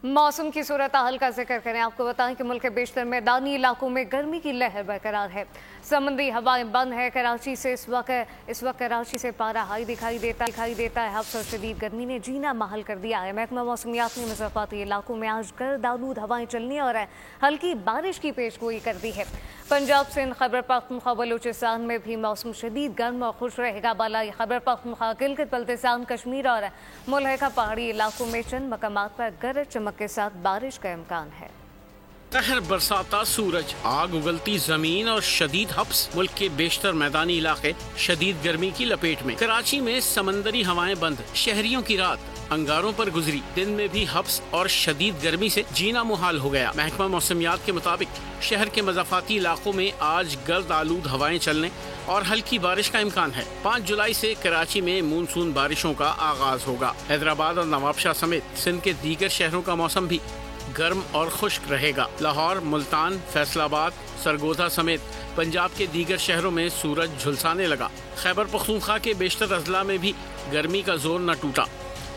मौसम की सूरत हाल का जिक्र करें। आपको बताएं कि मुल्क के बेशतर मैदानी इलाकों में गर्मी की लहर बरकरार है। समुद्री हवाएं बंद है। कराची से इस वक्त कराची से पारा हाई दिखाई देता है। हफ्स और शदीद गर्मी ने जीना महल कर दिया है। महकमा मौसमियात ने मज़ाफ़ाती इलाकों में आज गर्द आलूद हवाएं चलने और हल्की बारिश की पेशगोई कर दी है। पंजाब सिंध खैबर पख्तूनख्वा बलूचिस्तान में भी मौसम शदीद गर्म और खुश रहेगा। बालाई खैबर पख्तूनख्वा, गिलगित बल्तिस्तान, कश्मीर और मुल्हिका पहाड़ी इलाकों में चंद मकामात पर गरज चमक के साथ बारिश का इम्कान है। कहर बरसाता सूरज, आग उगलती जमीन और शदीद हब्स। मुल्क के बेशतर मैदानी इलाके शदीद गर्मी की लपेट में। कराची में समंदरी हवाएं बंद, शहरियों की रात अंगारों पर गुजरी। दिन में भी हब्स और शदीद गर्मी से जीना मुहाल हो गया। महकमा मौसमियात के मुताबिक शहर के मज़ाफ़ाती इलाकों में आज गर्द आलूद हवाएं चलने और हल्की बारिश का इम्कान है। 5 जुलाई से कराची में मानसून बारिशों का आगाज होगा। हैदराबाद और नवाबशाह समेत सिंध के दीगर शहरों का मौसम भी गर्म और खुश्क रहेगा। लाहौर, मुल्तान, फैसलाबाद, सरगोधा समेत पंजाब के दीगर शहरों में सूरज झुलसाने लगा। खैबर पख्तूनख्वा के बेशतर अजला में भी गर्मी का जोर न टूटा।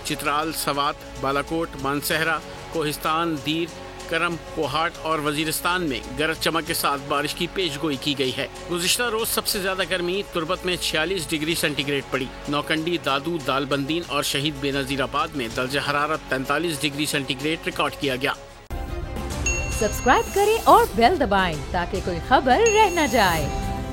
चित्राल, सवात, बालाकोट, मानसहरा, कोहिस्तान, दीर, करम, कोहाट और वजीरिस्तान में गरज चमक के साथ बारिश की पेशगोई की गई है। गुज़िश्ता रोज सबसे ज्यादा गर्मी तुर्बत में 46 डिग्री सेंटीग्रेड पड़ी। नौकंडी, दादू, दालबंदीन और शहीद बेनज़ीराबाद में दर्ज हरारत 43 डिग्री सेंटीग्रेड रिकॉर्ड किया गया। सब्सक्राइब करें और बेल दबाएं ताकि कोई खबर रह न जाए।